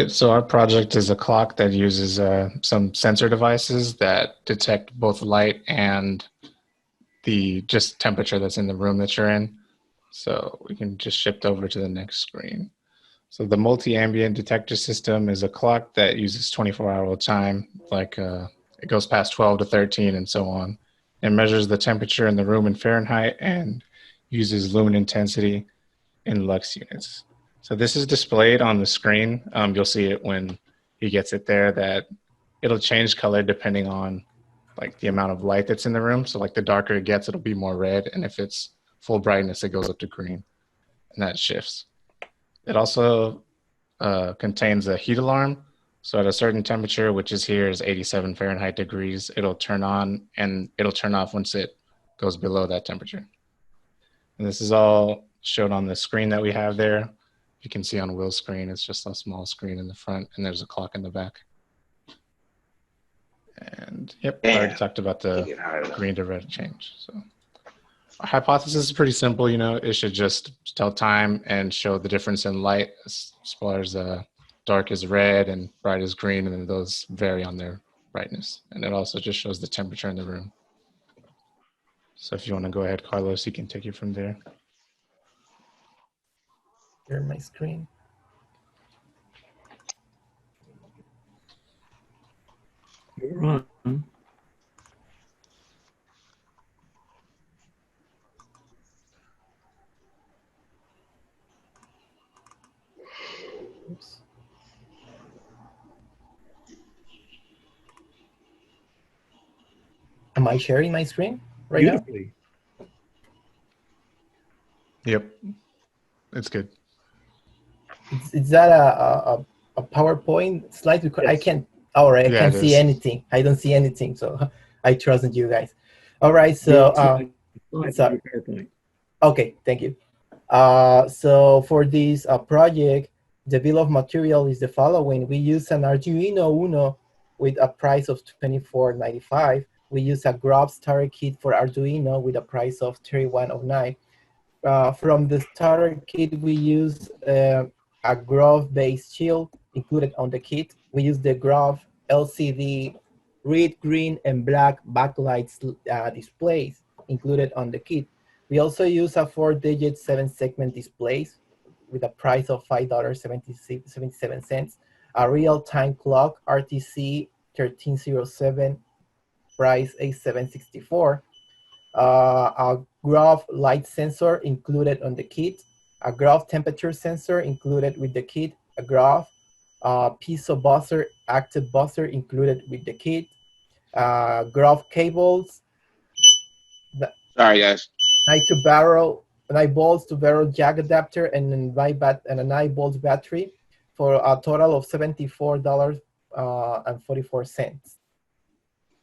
So our project is a clock that uses some sensor devices that detect both light and the just temperature that's in the room that you're in. So we can just shift over to the next screen. So the multi-ambient detector system is a clock that uses 24-hour time, like it goes past 12 to 13 and so on. It measures the temperature in the room in Fahrenheit and uses lumen intensity in lux units. So this is displayed on the screen. You'll see it when he gets it there that it'll change color depending on like the amount of light that's in the room. So like the darker it gets, it'll be more red. And if it's full brightness, it goes up to green and that shifts. It also contains a heat alarm. So at a certain temperature, which is here is 87 Fahrenheit degrees, it'll turn on and it'll turn off once it goes below that temperature. And this is all shown on the screen that we have there. You can see on Will's screen, it's just a small screen in the front and there's a clock in the back. And yep, I already talked about the green to red change. So our hypothesis is pretty simple, it should just tell time and show the difference in light as far as dark is red and bright is green, and then those vary on their brightness. And it also just shows the temperature in the room. So if you want to go ahead, Carlos, you can take it from there. Share my screen. You're on. Oops. Am I sharing my screen right now? Beautifully. Yep, it's good. Is that a PowerPoint slide? Because Yes. I can't. All right, I Yeah, can't it see is. anything. I don't see anything, so I trust in you guys. All right, so sorry. PowerPoint. Okay, thank you. So for this project, the bill of material is the following. We use an Arduino Uno with a price of $24.95. We use a Grove starter kit for Arduino with a price of $31.09. From the starter kit, we use a Grove-based shield included on the kit. We use the Grove LCD red, green, and black backlights displays included on the kit. We also use a 4-digit 7-segment displays with a price of $5.77. A real-time clock RTC 1307, price $87.64. A Grove light sensor included on the kit. A Grove temperature sensor included with the kit. A Grove piezo buzzer, active buzzer included with the kit. Grove cables. Sorry, guys. 9 volts to barrel jack adapter and a 9 volts battery for a total of $74.44.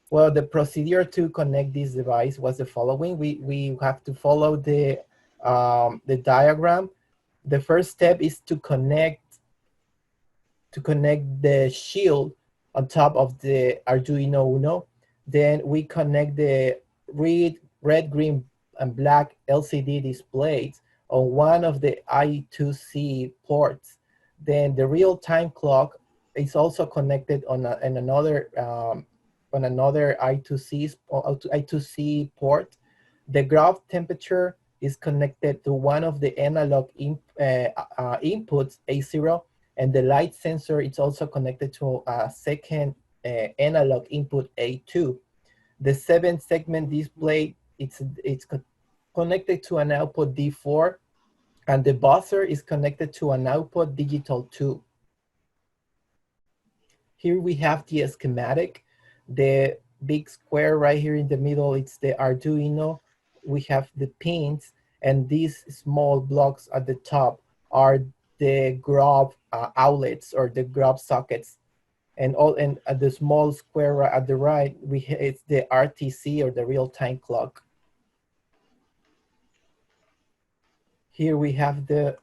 Well, the procedure to connect this device was the following. We have to follow the diagram. The first step is to connect the shield on top of the Arduino Uno. Then we connect the red, green, and black LCD displays on one of the I2C ports. Then the real-time clock is also connected on another I2C port. The Grove temperature is connected to one of the analog inputs, A0, and the light sensor is also connected to a second analog input, A2. The 7-segment display, it's connected to an output D4, and the buzzer is connected to an output digital 2. Here we have the schematic. The big square right here in the middle, it's the Arduino. We have the pins, and these small blocks at the top are the Grove outlets or the Grove sockets. And at the small square at the right, it's the RTC or the real-time clock. Here we have the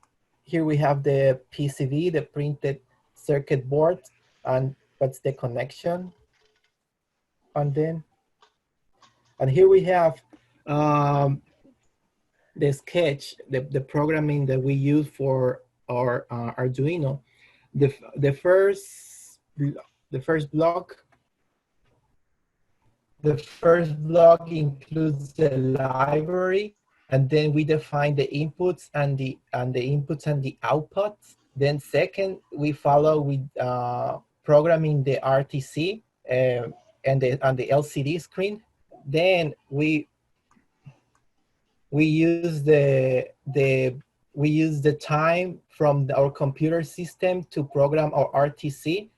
PCB, the printed circuit board, and what's the connection. And here we have the sketch, the programming that we use for our Arduino. the first block. The first block includes the library, and then we define the inputs and the outputs. Then second, we follow with programming the RTC and the LCD screen. Then we use the time from our computer system to program our RTC,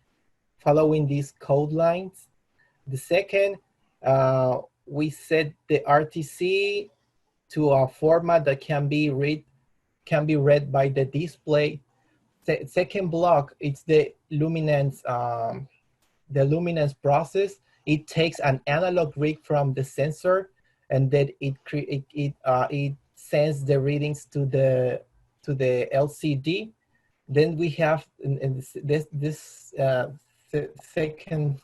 following these code lines. The second, we set the RTC to a format that can be read by the display. Second block, it's the luminance process. It takes an analog read from the sensor, and then it sends the readings to the LCD. Then we have this second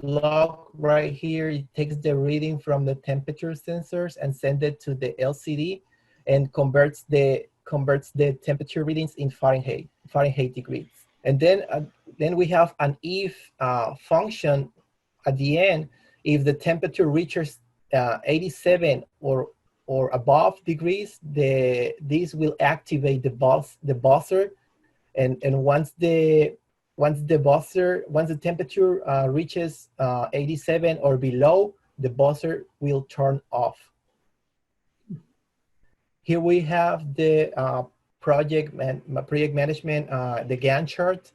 block right here. It takes the reading from the temperature sensors and sends it to the LCD, and converts the temperature readings in Fahrenheit degrees. And then we have an if function at the end. If the temperature reaches 87 or above degrees, this will activate the buzzer, and once the temperature reaches 87 or below, the buzzer will turn off. Here we have the project management, the Gantt chart.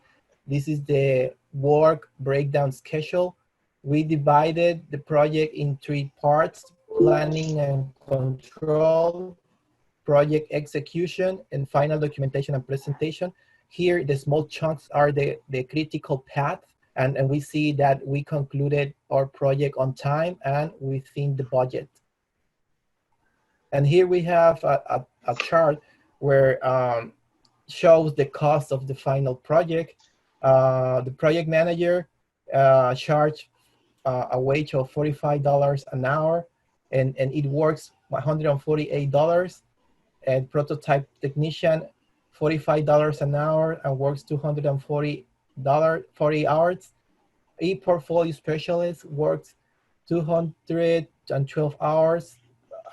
This is the work breakdown schedule. We divided the project in 3 parts: planning and control, project execution, and final documentation and presentation. Here, the small chunks are the critical path, and we see that we concluded our project on time and within the budget. And here we have a chart where shows the cost of the final project. The project manager charged a wage of $45 an hour, and it works $148. And prototype technician, $45 an hour and works 40 hours. E-portfolio specialist works 212 hours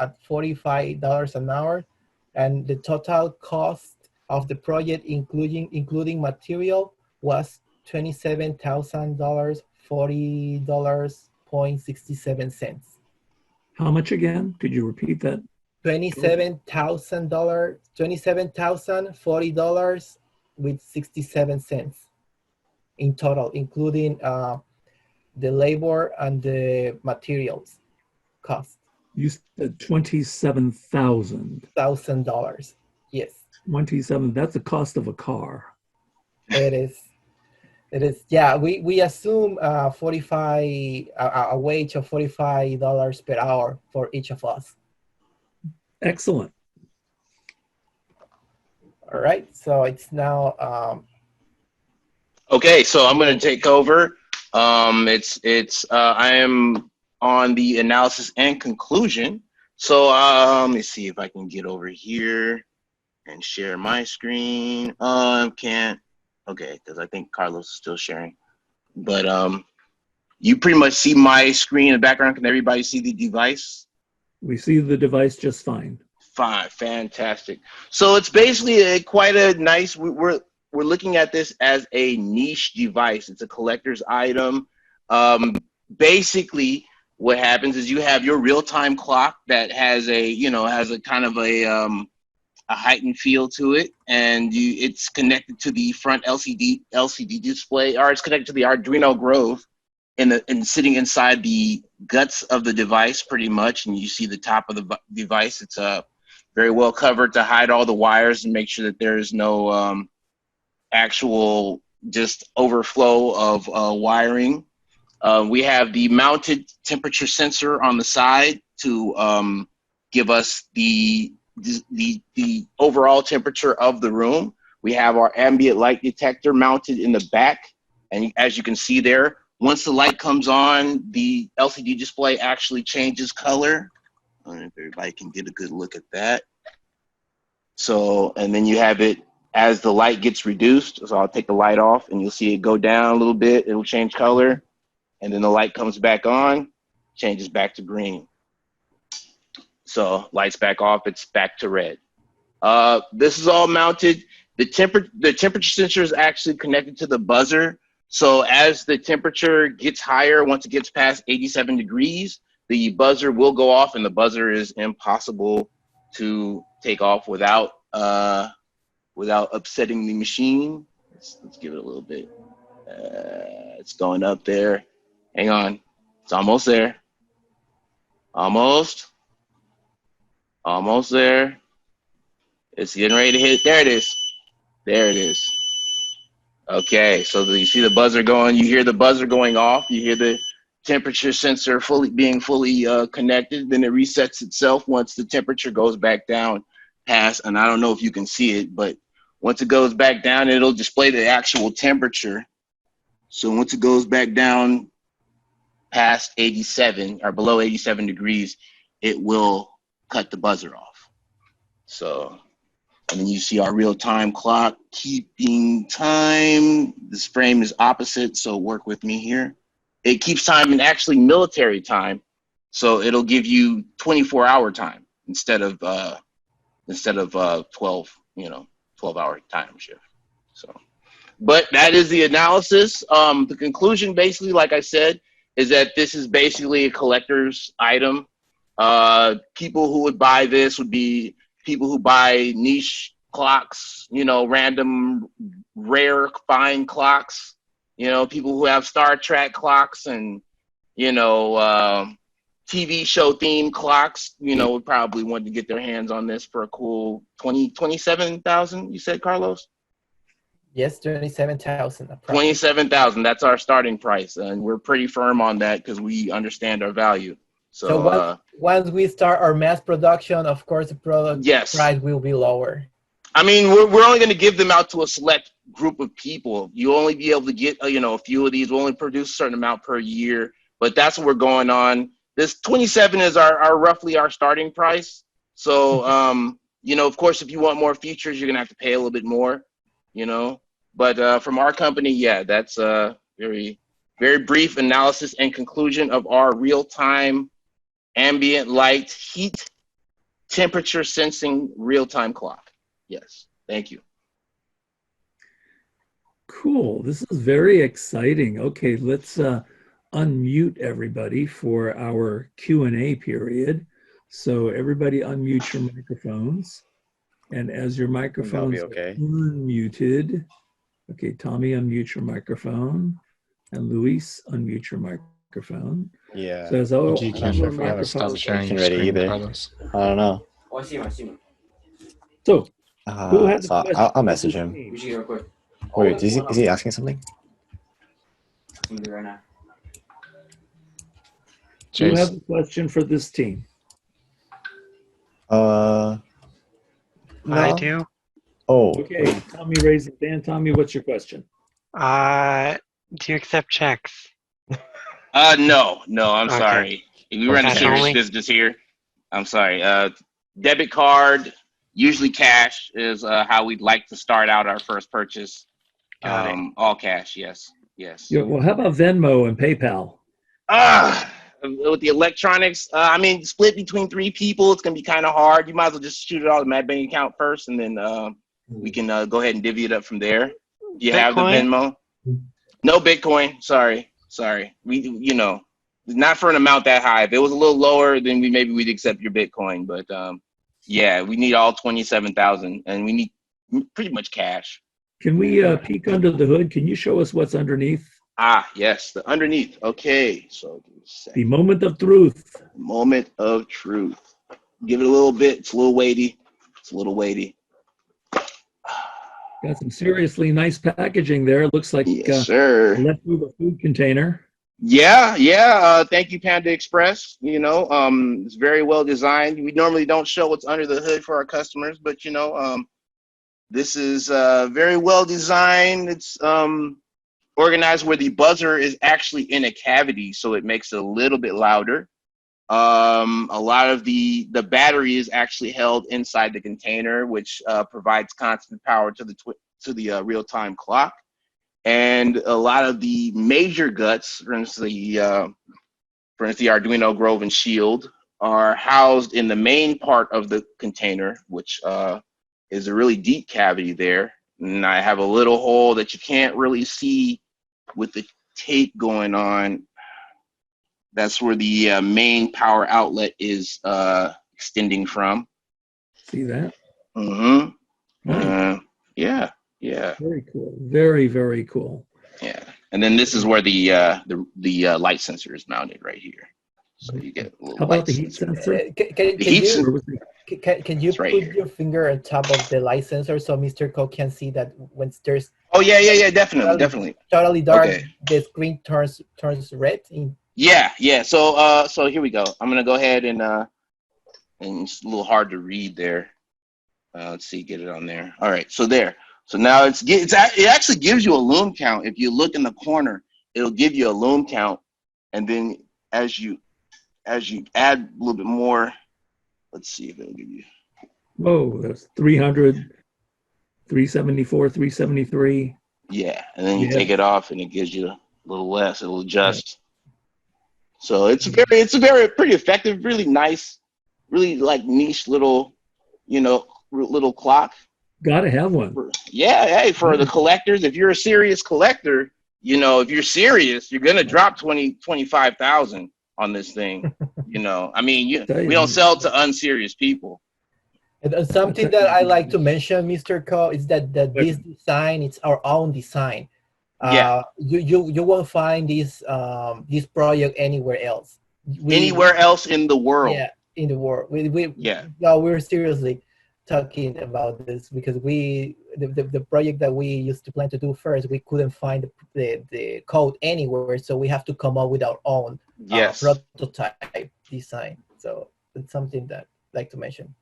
at $45 an hour. And the total cost of the project, including material, was $27,000, $40.67. How much again? Could you repeat that? $27,000, $40 with 67 cents in total, including the labor and the materials cost. You said $27,000. Yes. 27. That's the cost of a car. It is. It is. Yeah. We assume a wage of $45 per hour for each of us. Excellent. All right. So it's now. Okay, so I'm going to take over. I am on the analysis and conclusion. So let me see if I can get over here and share my screen. Can't. Okay, because I think Carlos is still sharing. But you pretty much see my screen in the background. Can everybody see the device? We see the device just fine. Fine, fantastic. So it's basically quite a nice. We're looking at this as a niche device. It's a collector's item. Basically, what happens is you have your real-time clock that has a kind of a heightened feel to it, and it's connected to the front LCD display, or it's connected to the Arduino Grove, and sitting inside the guts of the device, pretty much. And you see the top of the device. It's very well covered to hide all the wires and make sure that there is no actual just overflow of wiring. We have the mounted temperature sensor on the side to give us the overall temperature of the room. We have our ambient light detector mounted in the back, and as you can see there, once the light comes on, the LCD display actually changes color. I don't know if everybody can get a good look at that. So, and then you have it as the light gets reduced. So I'll take the light off and you'll see it go down a little bit. It'll change color. And then the light comes back on, changes back to green. So lights back off, it's back to red. This is all mounted. The temperature sensor is actually connected to the buzzer. So as the temperature gets higher, once it gets past 87 degrees, the buzzer will go off, and the buzzer is impossible to take off without upsetting the machine. Let's give it a little bit. It's going up there. Hang on. It's almost there. Almost there. It's getting ready to hit. There it is. There it is. Okay, so you see the buzzer going. You hear the buzzer going off. You hear the temperature sensor being fully connected. Then it resets itself once the temperature goes back down past. And I don't know if you can see it, but once it goes back down, it'll display the actual temperature. So once it goes back down past 87 or below 87 degrees, it will cut the buzzer off. So, and then you see our real-time clock keeping time. This frame is opposite, so work with me here. It keeps time in actually military time, so it'll give you 24-hour time instead of 12, 12-hour time shift. So, but that is the analysis. The conclusion, basically, like I said, is that this is basically a collector's item. People who would buy this would be people who buy niche clocks, random, rare, fine clocks, people who have Star Trek clocks and, TV show themed clocks, would probably want to get their hands on this for a cool 27,000, you said, Carlos? Yes, 27,000. 27,000, that's our starting price. And we're pretty firm on that because we understand our value. So once we start our mass production, of course, the product price will be lower. I mean, we're only going to give them out to a select group of people. You'll only be able to get, a few of these. We'll only produce a certain amount per year, but that's what we're going on. This 27 is roughly our starting price. So, of course, if you want more features, you're going to have to pay a little bit more, But from our company, yeah, that's a very, very brief analysis and conclusion of our real-time ambient light, heat, temperature sensing real-time clock. Yes, thank you. Cool, this is very exciting. Okay, let's unmute everybody for our Q&A period. So everybody unmute your microphones. And as your microphones are unmuted, okay, Tommy, unmute your microphone. And Luis, unmute your microphone. Yeah. So as all You can't stop sharing your ready screen, either. Carlos. I don't know. So who has So I'll message him. We should get real quick. Wait, is he asking something? I'm gonna do it right now. who has Jace, a question for this team? No. I do. Oh. Okay, Tommy raised his hand. Tommy, what's your question? Do you accept checks? No, I'm Okay. sorry. We run a Cash serious only? business here. I'm sorry. Debit card, usually cash is how we'd like to start out our first purchase. Got it. All cash, yes. Yeah, well, how about Venmo and PayPal? With the electronics, split between 3 people, it's gonna be kind of hard. You might as well just shoot it all to my bank account first, and then we can go ahead and divvy it up from there. Do you have the Venmo? No Bitcoin. Sorry. We, not for an amount that high. If it was a little lower, then maybe we'd accept your Bitcoin. But yeah, we need all 27,000, and we need pretty much cash. Can we peek under the hood? Can you show us what's underneath? Yes, the underneath. Okay, so give me a second. The moment of truth. Moment of truth. Give it a little bit. It's a little weighty. Got some seriously nice packaging there. It looks like Yes, sir. a leftover food container. Yeah. Thank you, Panda Express. It's very well designed. We normally don't show what's under the hood for our customers, but this is very well designed. It's organized where the buzzer is actually in a cavity, so it makes it a little bit louder. A lot of the battery is actually held inside the container, which provides constant power to the real-time clock. And a lot of the major guts, for instance, the Arduino Grove and Shield, are housed in the main part of the container, which is a really deep cavity there. And I have a little hole that you can't really see with the tape going on. That's where the main power outlet is extending from. See that? Mm-hmm. Right. Yeah. Very cool. Very, very cool. Yeah. And then this is where the light sensor is mounted right here. So you get a little How light about the heat sensor? Can you right put here. your finger on top of the light sensor so Mr. Cole can see that when there's Oh yeah, definitely. totally dark, Okay. the screen turns red. Yeah. So here we go. I'm gonna go ahead and it's a little hard to read there. Let's see, get it on there. All right, so there. So now it actually gives you a lume count. If you look in the corner, it'll give you a lume count, and then as you add a little bit more, let's see if it'll give you. Whoa, that's 300, 374, 373. Yeah, and then you take it off, and it gives you a little less. It'll adjust. So it's very pretty effective, really nice, really like niche little, little clock. Gotta have one. Yeah, hey, for the collectors, if you're a serious collector, if you're serious, you're gonna drop 25,000 on this thing. I mean, we don't sell to unserious people. And something that I like to mention, Mr. Cole, is that this design, it's our own design. Yeah. You won't find this project anywhere else. Anywhere else in the world. Yeah, in the world. We're seriously talking about this because the project that we used to plan to do first, we couldn't find the code anywhere, so we have to come up with our own prototype design. So it's something that I'd like to mention.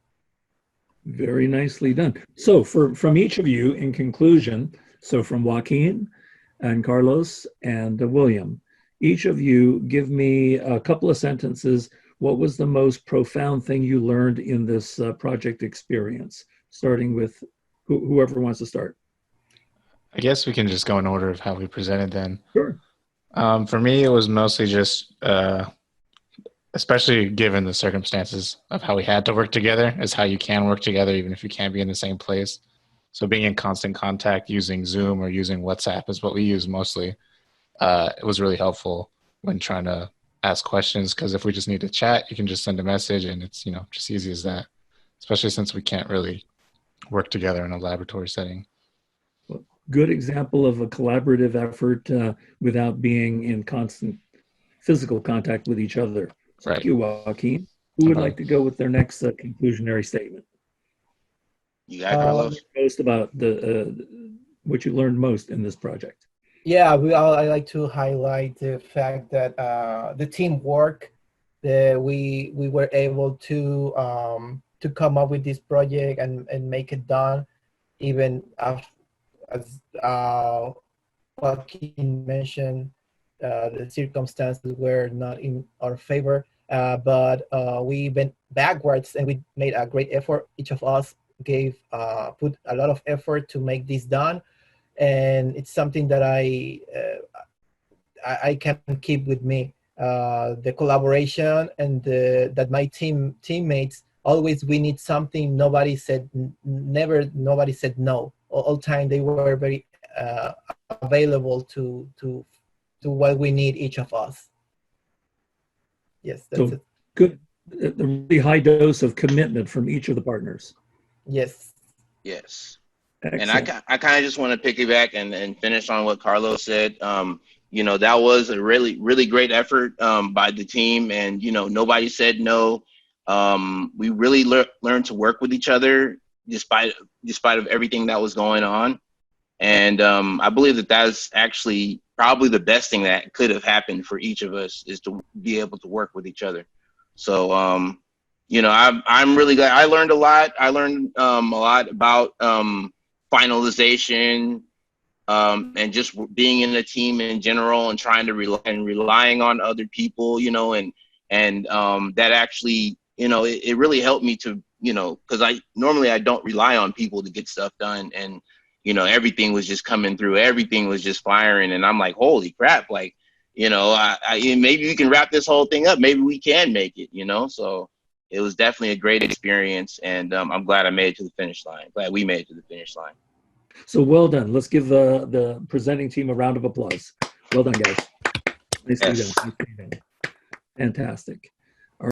Very nicely done. So from each of you, in conclusion, so from Joaquin and Carlos and William, each of you give me a couple of sentences. What was the most profound thing you learned in this project experience? Starting with whoever wants to start. I guess we can just go in order of how we presented then. Sure. For me, it was mostly just, especially given the circumstances of how we had to work together, is how you can work together even if you can't be in the same place. So being in constant contact using Zoom or using WhatsApp is what we use mostly. It was really helpful when trying to ask questions, because if we just need to chat, you can just send a message and it's just easy as that, especially since we can't really work together in a laboratory setting. Good example of a collaborative effort without being in constant physical contact with each other. So Thank you, Joaquin. Who would like to go with their next conclusionary statement? You got Carlos. Most about what you learned most in this project. Yeah, I like to highlight the fact that the teamwork, that we were able to come up with this project and make it done, even as Joaquin mentioned, the circumstances were not in our favor, but we went backwards and we made a great effort. Each of us put a lot of effort to make this done. And it's something that I can keep with me. The collaboration and that my teammates always, we need something. Nobody said no. All time they were very available to what we need, each of us. Yes, that's it. Good. A really high dose of commitment from each of the partners. Yes. Excellent. And I kind of just want to piggyback and finish on what Carlos said. That was a really, really great effort by the team, and nobody said no. We really learned to work with each other despite of everything that was going on, and I believe that that's actually probably the best thing that could have happened for each of us, is to be able to work with each other. So I'm really glad. I learned a lot. I learned a lot about finalization, and just being in a team in general, and trying to relying on other people, and And that actually, you know, it really helped me to, you know, because I don't rely on people to get stuff done. And, you know, everything was just coming through. Everything was just firing. And I'm like, holy crap. Like, you know, maybe we can wrap this whole thing up. Maybe we can make it, you know? So it was definitely a great experience. And I'm glad I made it to the finish line. Glad we made it to the finish line. So well done. Let's give the presenting team a round of applause. Well done, guys. Nicely Yes. done. Nicely done. Fantastic.